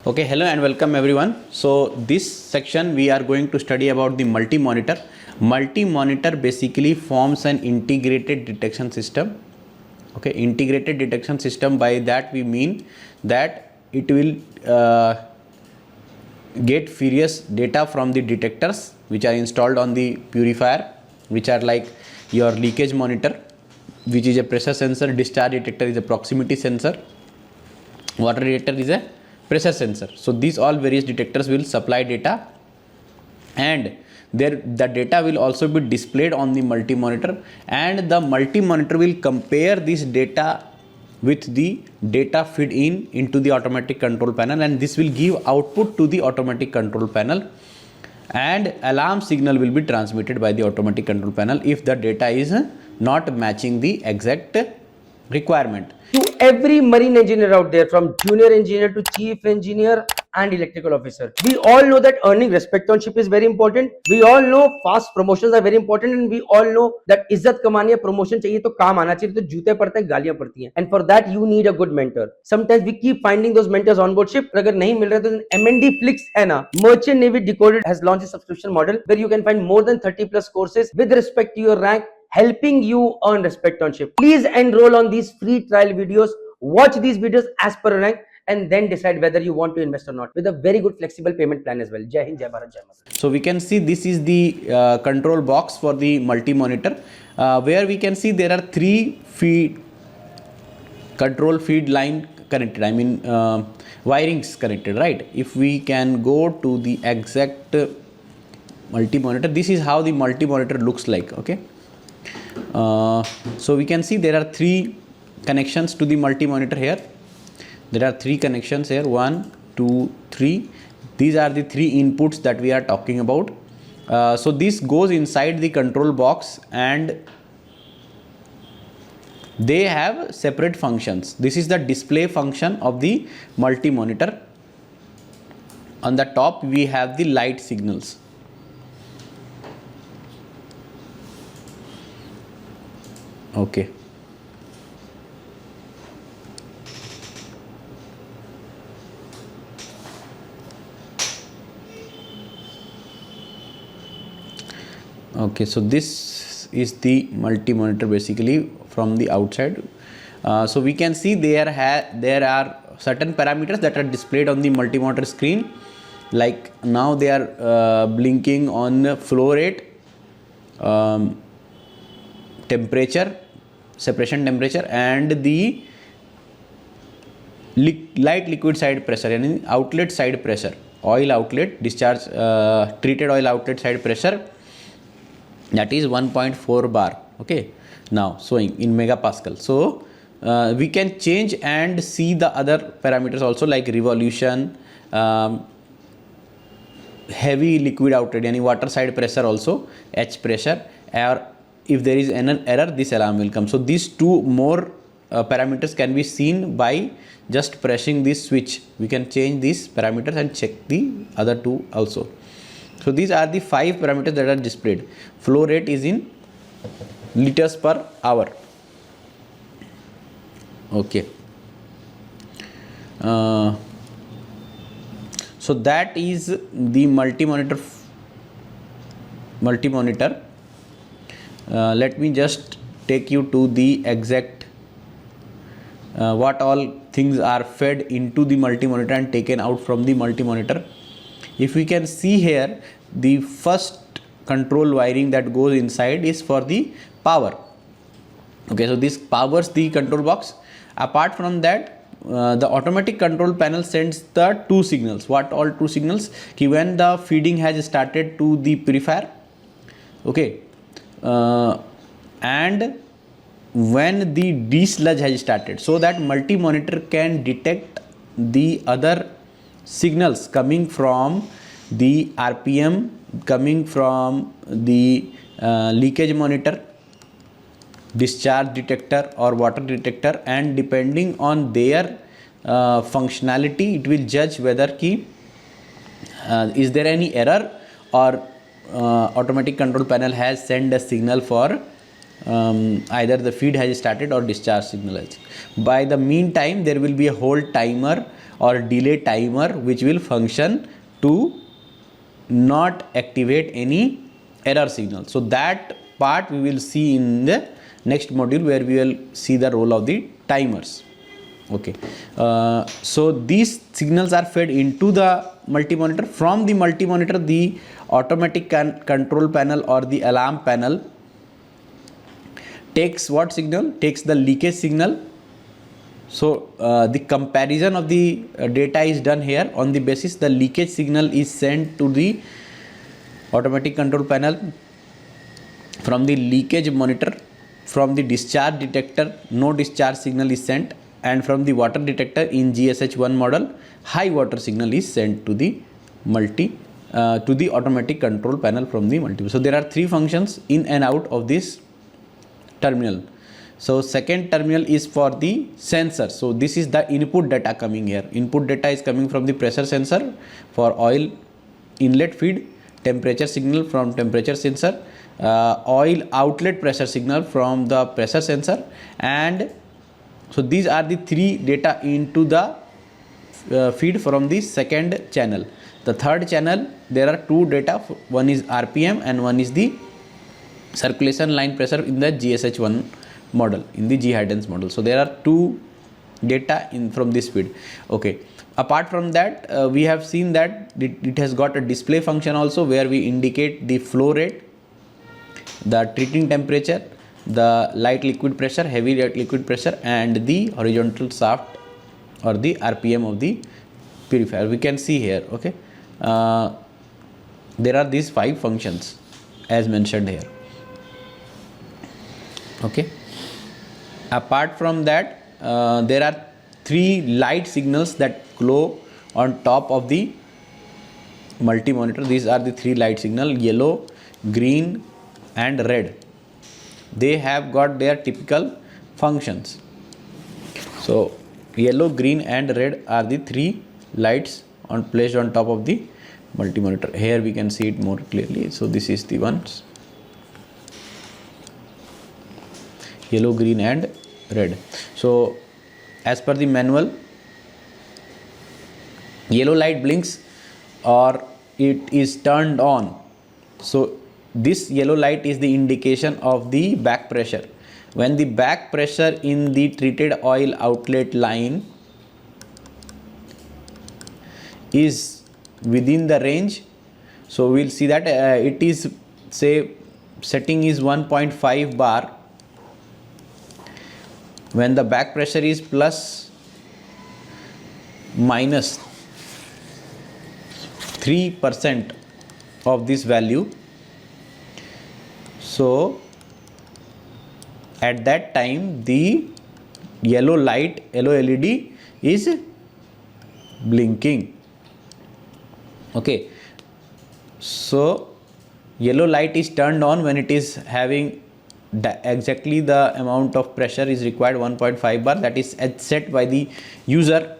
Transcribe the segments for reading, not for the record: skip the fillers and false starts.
Okay, hello and welcome everyone. So this section we are going to study about the multi-monitor. Multi-monitor basically forms an integrated detection system. Okay, integrated detection system, by that we mean that it will get various data from the detectors which are installed on the purifier, which are like your leakage monitor, which is a pressure sensor, discharge detector is a proximity sensor, water detector is a pressure sensor. So these all various detectors will supply data, and the data will also be displayed on the multi-monitor, and the multi-monitor will compare this data with the data feed into the automatic control panel, and this will give output to the automatic control panel, and alarm signal will be transmitted by the automatic control panel if the data is not matching the exact requirement. To every marine engineer out there, from junior engineer to chief engineer and electrical officer, we all know that earning respect on ship is very important. We all know fast promotions are very important, and we all know that इज्जत कमानी है, promotion चाहिए तो काम आना चाहिए, तो जूते पड़ते हैं, गालियां पड़ती हैं, and for that you need a good mentor. Sometimes we keep finding those mentors on board ship, अगर नहीं मिल रहे तो MNDFLIX है ना, Merchant Navy Decoded has launched a subscription model where you can find more than 30 plus courses with respect to your rank, helping you earn respect on ship. Please enroll on these free trial videos, watch these videos as per rank, and then decide whether you want to invest or not, with a very good flexible payment plan as well. Jai Hind, Jai Bharat, Jai Mata. So we can see this is the control box for the multi-monitor, where we can see there are three control feed line connected, I mean wirings connected, right? If we can go to the exact multi-monitor, this is how the multi-monitor looks like. Okay, so we can see there are three connections to the multi-monitor here. There are three connections here, 1, 2, 3. These are the three inputs that we are talking about. So this goes inside the control box, and they have separate functions. This is the display function of the multi-monitor. On the top we have the light signals. Okay. Okay, so this is the multi-monitor basically from the outside. So we can see there are certain parameters that are displayed on the multi-monitor screen, like now they are blinking on flow rate, temperature, separation temperature, and the light liquid side pressure, and outlet side pressure, oil outlet discharge, treated oil outlet side pressure, that is 1.4 bar. Okay, now showing in megapascal. So we can change and see the other parameters also, like revolution, heavy liquid outlet, any water side pressure, also H pressure, or if there is an error, this alarm will come. So these two more parameters can be seen by just pressing this switch. We can change these parameters and check the other two also. So these are the 5 parameters that are displayed. Flow rate is in liters per hour. Okay. So that is the multi-monitor. Let me just take you to the exact what all things are fed into the multi-monitor and taken out from the multi-monitor. If we can see here, the first control wiring that goes inside is for the power. Okay, so this powers the control box. Apart from that, the automatic control panel sends the 2 signals. What all 2 signals? When the feeding has started to the purifier, okay, and when the desludge has started, so that multi-monitor can detect the other signals coming from the RPM, coming from the leakage monitor, discharge detector or water detector, and depending on their functionality, it will judge whether is there any error, or automatic control panel has sent a signal for either the feed has started or discharge signal has. By the meantime, there will be a hold timer or delay timer which will function to not activate any error signal. So that part we will see in the next module, where we will see the role of the timers. Okay, so these signals are fed into the multi-monitor. From the multi-monitor, the automatic control panel or the alarm panel takes what signal? Takes the leakage signal. So the comparison of the data is done here. On the basis, the leakage signal is sent to the automatic control panel. From the leakage monitor, from the discharge detector, no discharge signal is sent, and from the water detector in GSH1 model, high water signal is sent to the automatic control panel from the multi. So there are three functions in and out of this terminal. So second terminal is for the sensor. So this is the input data coming here. Input data is coming from the pressure sensor for oil inlet feed, temperature signal from temperature sensor, oil outlet pressure signal from the pressure sensor, and so these are the three data into the feed from the second channel. The third channel, there are two data, one is RPM and one is the circulation line pressure in the GSH1 model, in the G Haydn's model. So there are two data in from this feed. Okay, apart from that, we have seen that it has got a display function also, where we indicate the flow rate, the treating temperature, the light liquid pressure, heavy liquid pressure, and the horizontal shaft or the RPM of the purifier. We can see here. Okay, there are these five functions as mentioned here. Okay, apart from that, there are three light signals that glow on top of the multi-monitor. These are the three light signal: yellow, green and red. They have got their typical functions. So yellow, green and red are the three lights placed on top of the multi-monitor. Here we can see it more clearly. So this is the ones: yellow, green and red. So as per the manual, yellow light blinks or it is turned on. So this yellow light is the indication of the back pressure. When the back pressure in the treated oil outlet line is within the range, so we'll see that it is, say, setting is 1.5 bar. When the back pressure is plus minus 3% of this value, so at that time the yellow LED is blinking. Okay, so yellow light is turned on when it is having exactly the amount of pressure is required, 1.5 bar, that is set by the user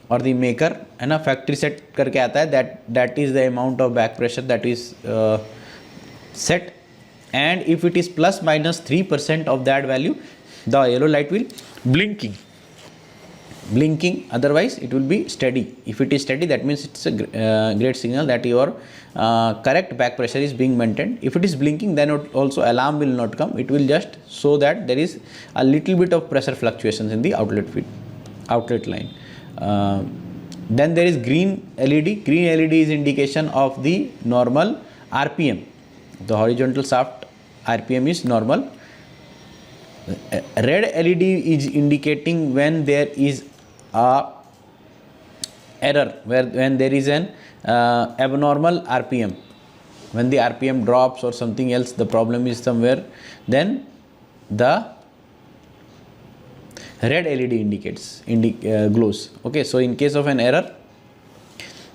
or the maker, and a factory set करके आता है, that is the amount of back pressure that is set. And if it is plus minus 3% of that value, the yellow light will blinking, otherwise it will be steady. If it is steady, that means it's a great signal that your correct back pressure is being maintained. If it is blinking, then also alarm will not come. It will just show that there is a little bit of pressure fluctuations in the outlet line. Then there is green LED. Green LED is indication of the normal RPM. The horizontal shaft RPM is normal. Red LED is indicating when there is a error, when there is an abnormal RPM, when the RPM drops or something else, the problem is somewhere, then the red LED glows. Okay, so in case of an error,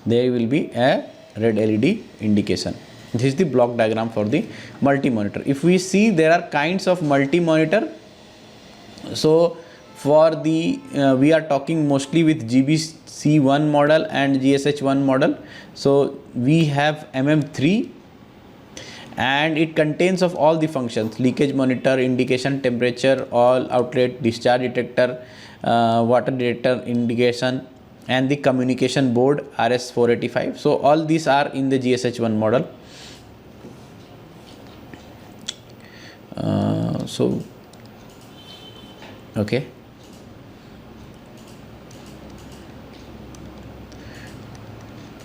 there will be a red LED indication. This is the block diagram for the multi-monitor. If we see, there are kinds of multi-monitor. So for the we are talking mostly with GBC1 model and GSH1 model. So we have MM3 and it contains of all the functions: leakage monitor, indication temperature, all outlet, discharge detector, water detector indication, and the communication board RS485. So all these are in the GSH1 model. Okay.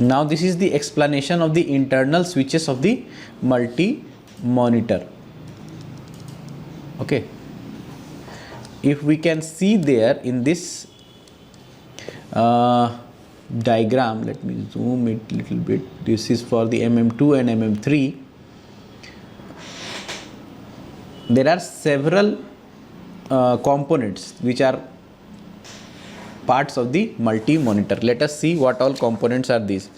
Now this is the explanation of the internal switches of the multi-monitor. Okay. If we can see there in this diagram, let me zoom it little bit. This is for the MM2 and MM3. There are several components which are parts of the multi-monitor. Let us see what all components are these.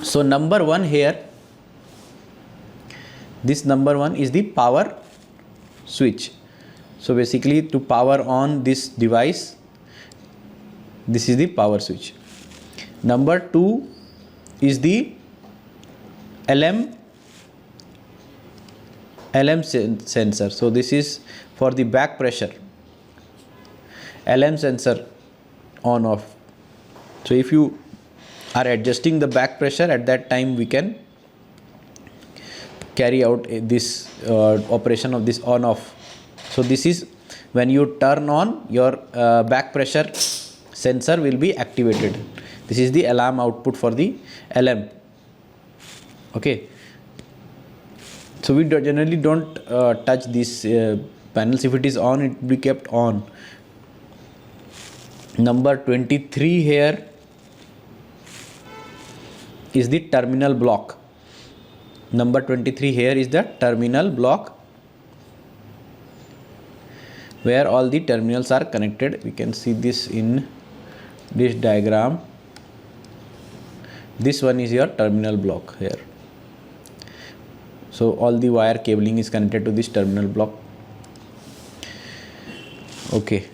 So number one here, this number one is the power switch. So basically, to power on this device, this is the power switch. Number two is the LM sensor. So this is for the back pressure. LM sensor on off. So if you are adjusting the back pressure, at that time we can carry out this operation of this on off. So this is when you turn on, your back pressure sensor will be activated. This is the alarm output for the LM. Okay. So we generally don't touch these panels. If it is on, it will be kept on. Number 23 here is the terminal block. Number 23 here is the terminal block, where all the terminals are connected. We can see this in this diagram. This one is your terminal block here. So all the wire cabling is connected to this terminal block. Okay.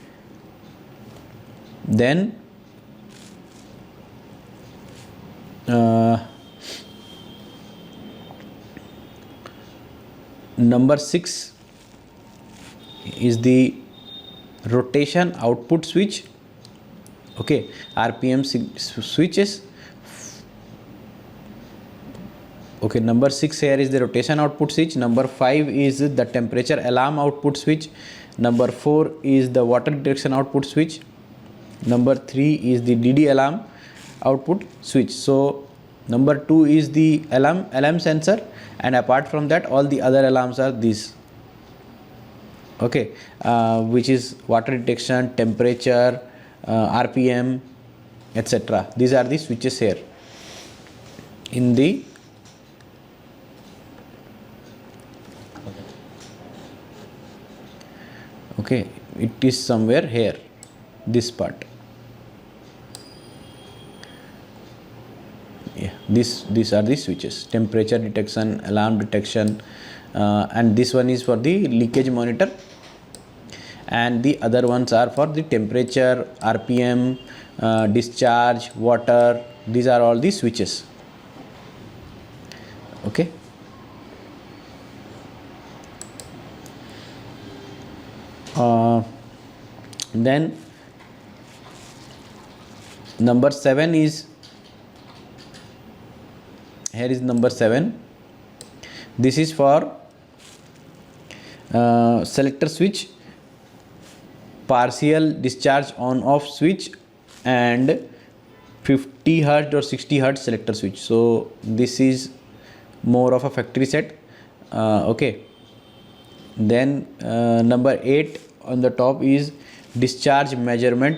Then number 6 is the rotation output switch. Okay, RPM switches. Okay, number 6 here is the rotation output switch. Number 5 is the temperature alarm output switch. Number 4 is the water detection output switch. Number 3 is the DD alarm output switch. So number 2 is the alarm sensor, and apart from that, all the other alarms are these. Okay, which is water detection, temperature, RPM, etc. These are the switches here in the okay, it is somewhere here, this part. Yeah, these are the switches: temperature detection, alarm detection, and this one is for the leakage monitor, and the other ones are for the temperature, RPM, discharge, water. These are all the switches. Okay. Then number 7 is, here is number 7. This is for selector switch, partial discharge on off switch, and 50 Hz or 60 Hz selector switch. So this is more of a factory set. Okay. Then number 8 on the top is discharge measurement,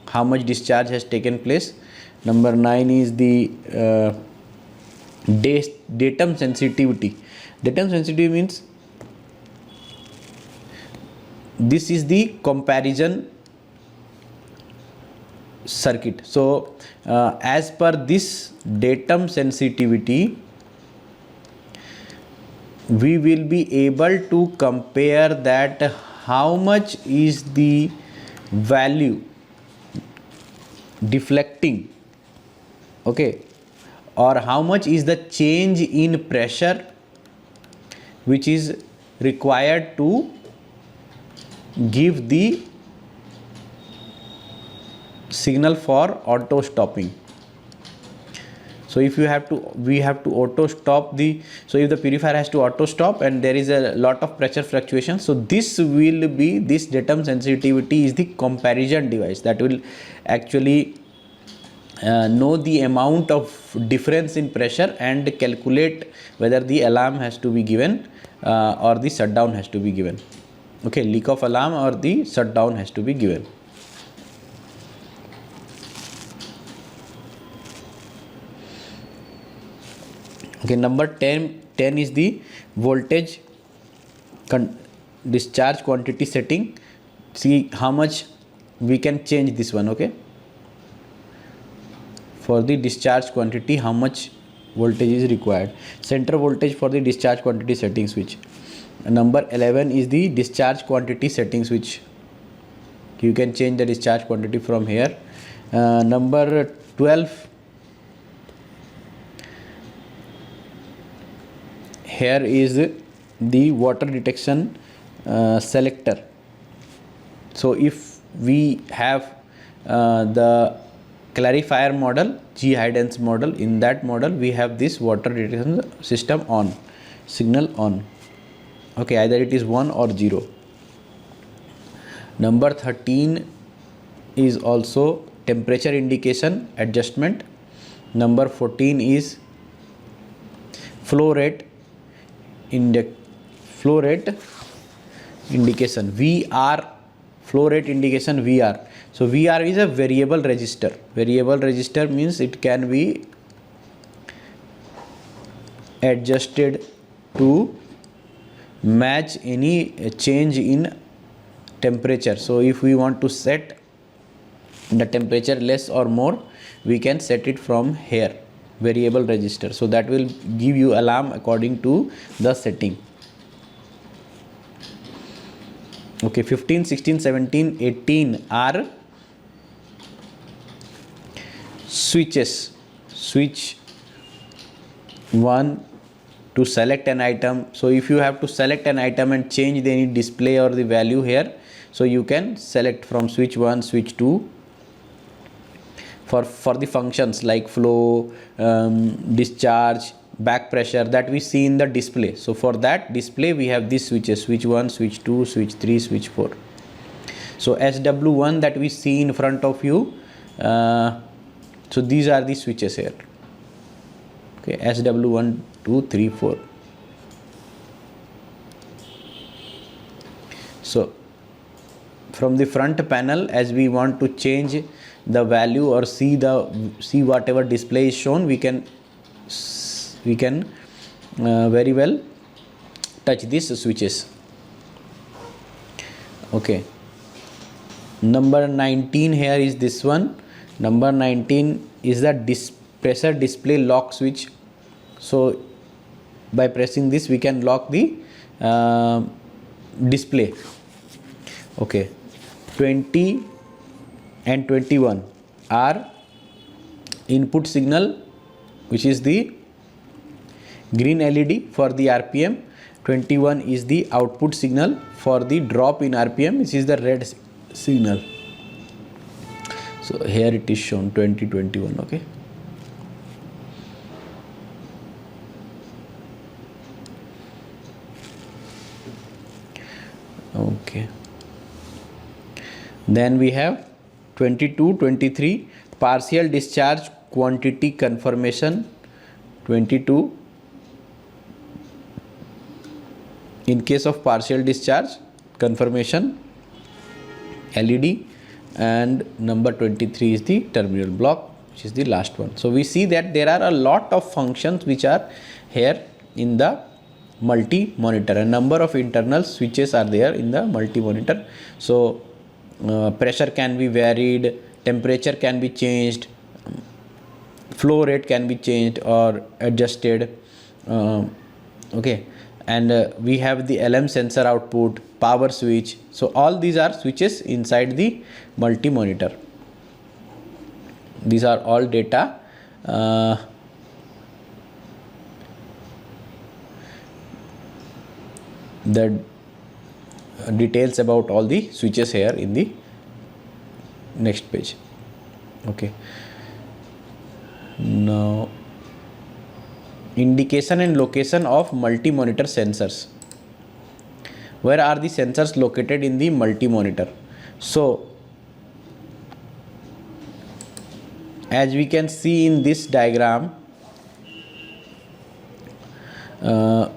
how much discharge has taken place. Number 9 is the datum sensitivity. Datum sensitivity means this is the comparison circuit. So as per this datum sensitivity, we will be able to compare that how much is the value deflecting, okay, or how much is the change in pressure which is required to give the signal for auto stopping. So if we have to auto stop the, so if the purifier has to auto stop and there is a lot of pressure fluctuation, so this will be, this datum sensitivity is the comparison device that will actually know the amount of difference in pressure and calculate whether the alarm has to be given or the shutdown has to be given. Okay, leak of alarm or the shutdown has to be given. Okay, number 10 is the voltage discharge quantity setting. See how much we can change this one. Okay, for the discharge quantity, how much voltage is required. Center voltage for the discharge quantity setting switch. Number 11 is the discharge quantity setting switch. You can change the discharge quantity from here. Number 12, here is the water detection selector. So if we have the clarifier model, G high dense model, in that model we have this water detection system on, signal on. Okay, either it is 1 or 0. Number 13 is also temperature indication adjustment. Number 14 is flow rate indication, VR, flow rate indication VR. So VR is a variable resistor. Variable resistor means it can be adjusted to match any change in temperature. So if we want to set the temperature less or more, we can set it from here, variable resistor. So that will give you alarm according to the setting. Okay, 15, 16, 17, 18 are switches. Switch 1 to select an item. So if you have to select an item and change any display or the value here, so you can select from switch 1, switch 2 for the functions like flow, discharge, back pressure that we see in the display. So for that display we have these switches, switch 1, switch 2, switch 3, switch 4. So SW1 that we see in front of you, so these are the switches here. Okay, SW1, 2, 3, 4. So from the front panel, as we want to change the value or see whatever display is shown, we can very well touch these switches. Okay, number 19 here is this one. Number 19 is the pressure display lock switch. So by pressing this we can lock the display. Okay, 20 and 21 are input signal, which is the green LED for the RPM. 21 is the output signal for the drop in RPM, which is the red signal. So here it is shown 2021. Okay, okay, then we have 22, 23 partial discharge quantity confirmation. 22, in case of partial discharge confirmation LED, and number 23 is the terminal block, which is the last one. So we see that there are a lot of functions which are here in the multi-monitor. A number of internal switches are there in the multi-monitor. So pressure can be varied, temperature can be changed, flow rate can be changed or adjusted. Okay, and we have the LM sensor output, power switch. So all these are switches inside the multi-monitor. These are all data the details about all the switches here in the next page. Okay, now indication and location of multi-monitor sensors. Where are the sensors located in the multi-monitor? So as we can see in this diagram,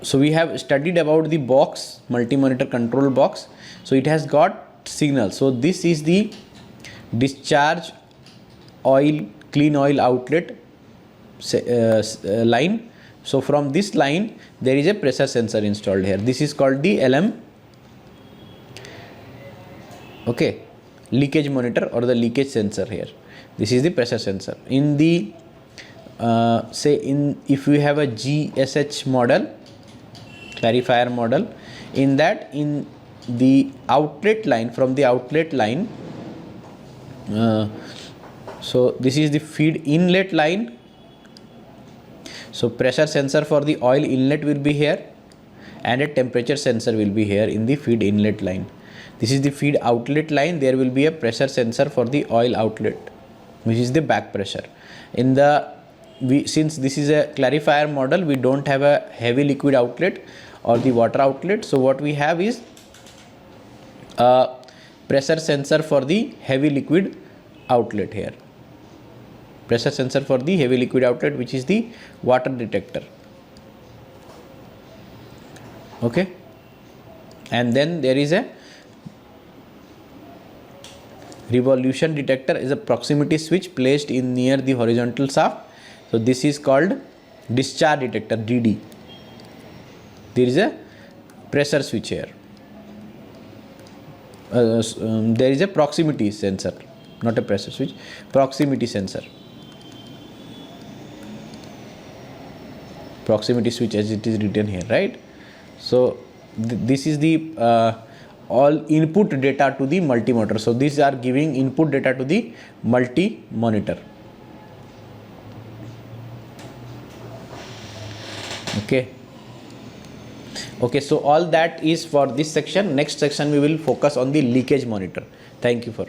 so we have studied about the box, multi-monitor control box. So it has got signal. So this is the discharge oil, clean oil outlet line. So from this line there is a pressure sensor installed here. This is called the LM, okay, leakage monitor or the leakage sensor here. This is the pressure sensor. In the if we have a GSH model, clarifier model, in that, in the outlet line, from the outlet line, so this is the feed inlet line. So pressure sensor for the oil inlet will be here and a temperature sensor will be here in the feed inlet line. This is the feed outlet line. There will be a pressure sensor for the oil outlet, which is the back pressure. In the since this is a clarifier model, we don't have a heavy liquid outlet or the water outlet. So what we have is a pressure sensor for the heavy liquid outlet here. Pressure sensor for the heavy liquid outlet, which is the water detector. Okay, and then there is a revolution detector, is a proximity switch placed in near the horizontal shaft. So this is called discharge detector, DD. There is a pressure switch here. There is a proximity sensor, not a pressure switch, proximity sensor, proximity switch as it is written here, right? So this is the all input data to the multi-monitor. So these are giving input data to the multi-monitor. Okay, so all that is for this section. Next section we will focus on the leakage monitor. Thank you for